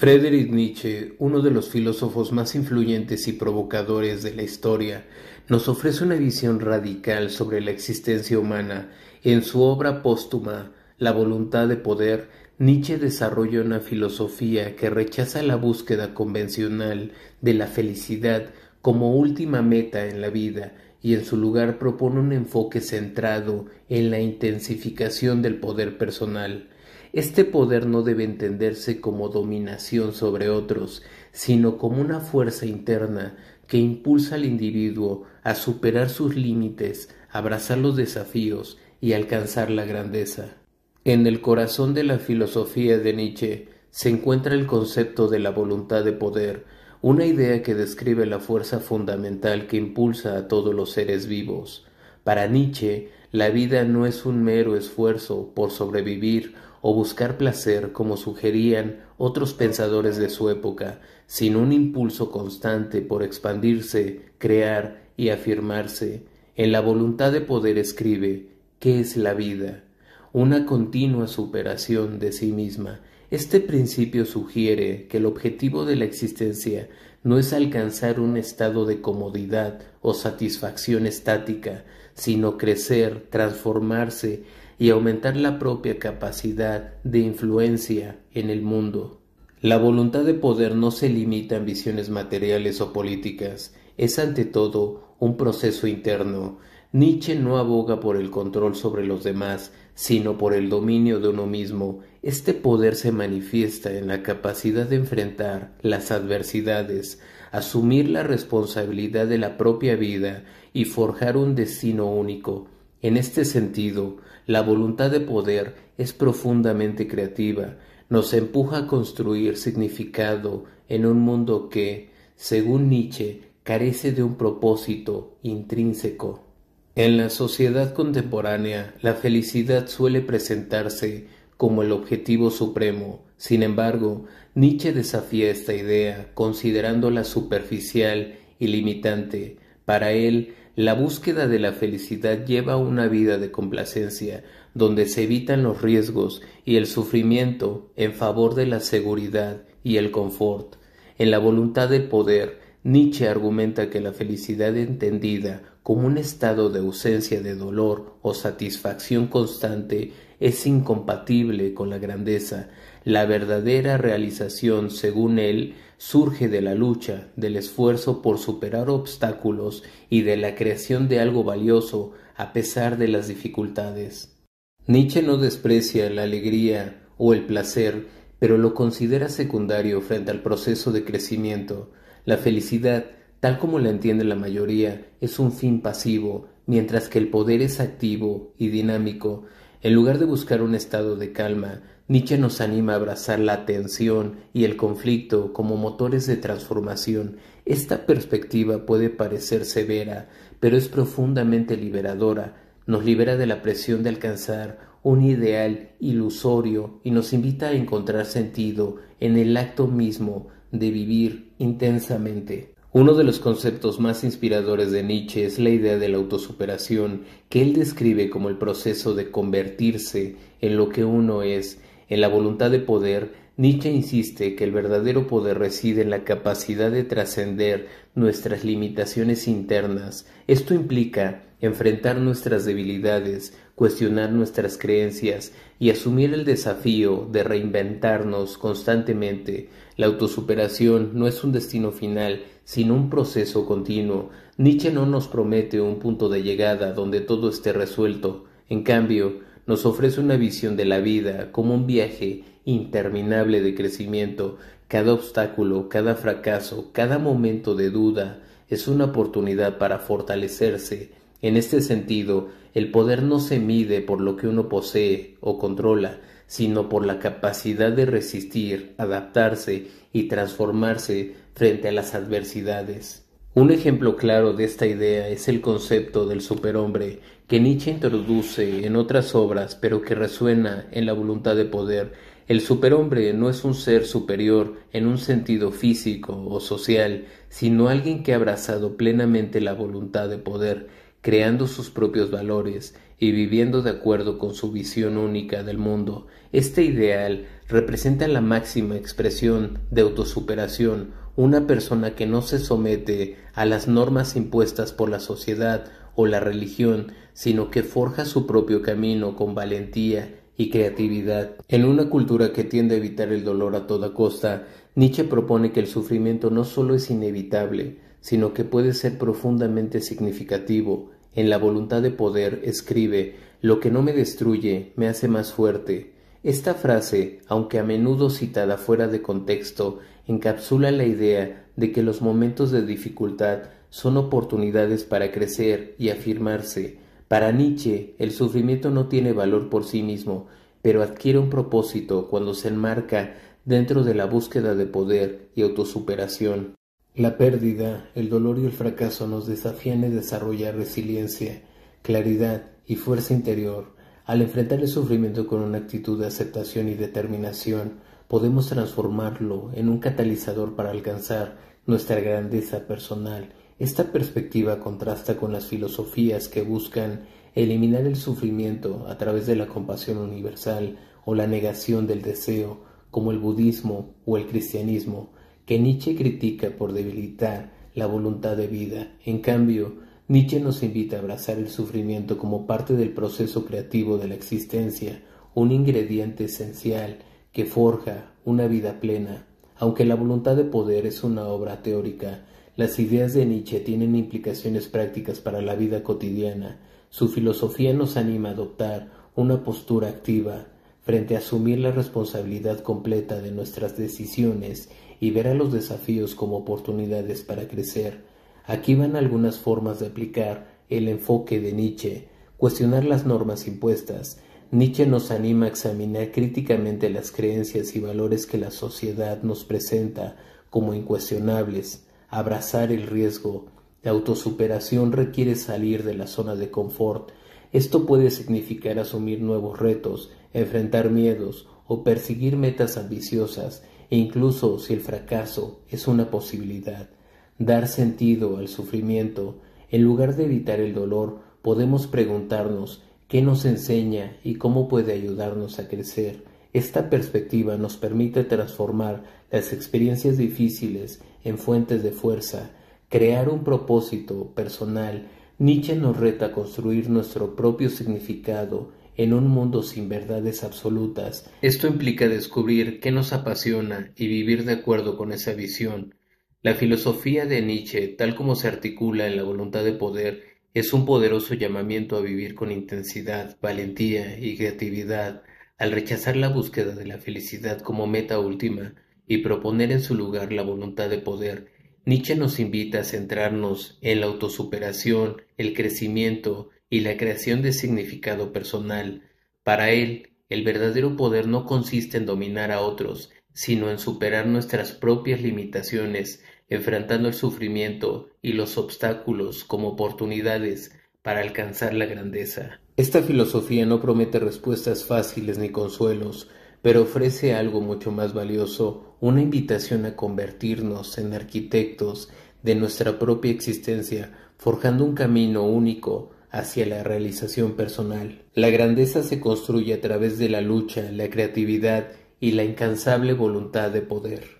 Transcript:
Friedrich Nietzsche, uno de los filósofos más influyentes y provocadores de la historia, nos ofrece una visión radical sobre la existencia humana. En su obra póstuma, La voluntad de poder, Nietzsche desarrolla una filosofía que rechaza la búsqueda convencional de la felicidad como última meta en la vida y en su lugar propone un enfoque centrado en la intensificación del poder personal. Este poder no debe entenderse como dominación sobre otros, sino como una fuerza interna que impulsa al individuo a superar sus límites, abrazar los desafíos y alcanzar la grandeza. En el corazón de la filosofía de Nietzsche se encuentra el concepto de la voluntad de poder, una idea que describe la fuerza fundamental que impulsa a todos los seres vivos. Para Nietzsche, la vida no es un mero esfuerzo por sobrevivir o buscar placer como sugerían otros pensadores de su época, sino un impulso constante por expandirse, crear y afirmarse. En la voluntad de poder escribe: ¿qué es la vida? Una continua superación de sí misma. Este principio sugiere que el objetivo de la existencia no es alcanzar un estado de comodidad o satisfacción estática, sino crecer, transformarse y aumentar la propia capacidad de influencia en el mundo. La voluntad de poder no se limita a ambiciones materiales o políticas, es ante todo un proceso interno. Nietzsche no aboga por el control sobre los demás, sino por el dominio de uno mismo. Este poder se manifiesta en la capacidad de enfrentar las adversidades, asumir la responsabilidad de la propia vida y forjar un destino único. En este sentido, la voluntad de poder es profundamente creativa, nos empuja a construir significado en un mundo que, según Nietzsche, carece de un propósito intrínseco. En la sociedad contemporánea, la felicidad suele presentarse como el objetivo supremo. Sin embargo, Nietzsche desafía esta idea, considerándola superficial y limitante. Para él, la búsqueda de la felicidad lleva a una vida de complacencia, donde se evitan los riesgos y el sufrimiento en favor de la seguridad y el confort. En la voluntad de poder, Nietzsche argumenta que la felicidad entendida como un estado de ausencia de dolor o satisfacción constante es incompatible con la grandeza. La verdadera realización, según él, surge de la lucha, del esfuerzo por superar obstáculos y de la creación de algo valioso a pesar de las dificultades. Nietzsche no desprecia la alegría o el placer, pero lo considera secundario frente al proceso de crecimiento. La felicidad, tal como la entiende la mayoría, es un fin pasivo, mientras que el poder es activo y dinámico. En lugar de buscar un estado de calma, Nietzsche nos anima a abrazar la tensión y el conflicto como motores de transformación. Esta perspectiva puede parecer severa, pero es profundamente liberadora. Nos libera de la presión de alcanzar un ideal ilusorio y nos invita a encontrar sentido en el acto mismo de vivir intensamente. Uno de los conceptos más inspiradores de Nietzsche es la idea de la autosuperación, que él describe como el proceso de convertirse en lo que uno es. En la voluntad de poder, Nietzsche insiste que el verdadero poder reside en la capacidad de trascender nuestras limitaciones internas. Esto implica enfrentar nuestras debilidades, cuestionar nuestras creencias y asumir el desafío de reinventarnos constantemente. La autosuperación no es un destino final, sino un proceso continuo. Nietzsche no nos promete un punto de llegada donde todo esté resuelto. En cambio, nos ofrece una visión de la vida como un viaje interminable de crecimiento. Cada obstáculo, cada fracaso, cada momento de duda es una oportunidad para fortalecerse. En este sentido, el poder no se mide por lo que uno posee o controla, sino por la capacidad de resistir, adaptarse y transformarse frente a las adversidades. Un ejemplo claro de esta idea es el concepto del superhombre, que Nietzsche introduce en otras obras, pero que resuena en la voluntad de poder. El superhombre no es un ser superior en un sentido físico o social, sino alguien que ha abrazado plenamente la voluntad de poder, creando sus propios valores. y viviendo de acuerdo con su visión única del mundo. Este ideal representa la máxima expresión de autosuperación, una persona que no se somete a las normas impuestas por la sociedad o la religión, sino que forja su propio camino con valentía y creatividad. En una cultura que tiende a evitar el dolor a toda costa, Nietzsche propone que el sufrimiento no solo es inevitable, sino que puede ser profundamente significativo. En La voluntad de poder escribe: «Lo que no me destruye me hace más fuerte». Esta frase, aunque a menudo citada fuera de contexto, encapsula la idea de que los momentos de dificultad son oportunidades para crecer y afirmarse. Para Nietzsche, el sufrimiento no tiene valor por sí mismo, pero adquiere un propósito cuando se enmarca dentro de la búsqueda de poder y autosuperación. La pérdida, el dolor y el fracaso nos desafían a desarrollar resiliencia, claridad y fuerza interior. Al enfrentar el sufrimiento con una actitud de aceptación y determinación, podemos transformarlo en un catalizador para alcanzar nuestra grandeza personal. Esta perspectiva contrasta con las filosofías que buscan eliminar el sufrimiento a través de la compasión universal o la negación del deseo, como el budismo o el cristianismo, que Nietzsche critica por debilitar la voluntad de vida. En cambio, Nietzsche nos invita a abrazar el sufrimiento como parte del proceso creativo de la existencia, un ingrediente esencial que forja una vida plena. Aunque La voluntad de poder es una obra teórica, las ideas de Nietzsche tienen implicaciones prácticas para la vida cotidiana. Su filosofía nos anima a adoptar una postura activa frente a asumir la responsabilidad completa de nuestras decisiones y ver a los desafíos como oportunidades para crecer. Aquí van algunas formas de aplicar el enfoque de Nietzsche. Cuestionar las normas impuestas. Nietzsche nos anima a examinar críticamente las creencias y valores que la sociedad nos presenta como incuestionables. Abrazar el riesgo. La autosuperación requiere salir de la zona de confort. Esto puede significar asumir nuevos retos, enfrentar miedos o perseguir metas ambiciosas, e incluso si el fracaso es una posibilidad. Dar sentido al sufrimiento. En lugar de evitar el dolor, podemos preguntarnos qué nos enseña y cómo puede ayudarnos a crecer. Esta perspectiva nos permite transformar las experiencias difíciles en fuentes de fuerza, crear un propósito personal. Nietzsche nos reta a construir nuestro propio significado en un mundo sin verdades absolutas. Esto implica descubrir qué nos apasiona y vivir de acuerdo con esa visión. La filosofía de Nietzsche, tal como se articula en La voluntad de poder, es un poderoso llamamiento a vivir con intensidad, valentía y creatividad. Al rechazar la búsqueda de la felicidad como meta última y proponer en su lugar la voluntad de poder, Nietzsche nos invita a centrarnos en la autosuperación, el crecimiento y la creación de significado personal. Para él, el verdadero poder no consiste en dominar a otros, sino en superar nuestras propias limitaciones, enfrentando el sufrimiento y los obstáculos como oportunidades para alcanzar la grandeza. Esta filosofía no promete respuestas fáciles ni consuelos, pero ofrece algo mucho más valioso, una invitación a convertirnos en arquitectos de nuestra propia existencia, forjando un camino único hacia la realización personal. La grandeza se construye a través de la lucha, la creatividad y la incansable voluntad de poder.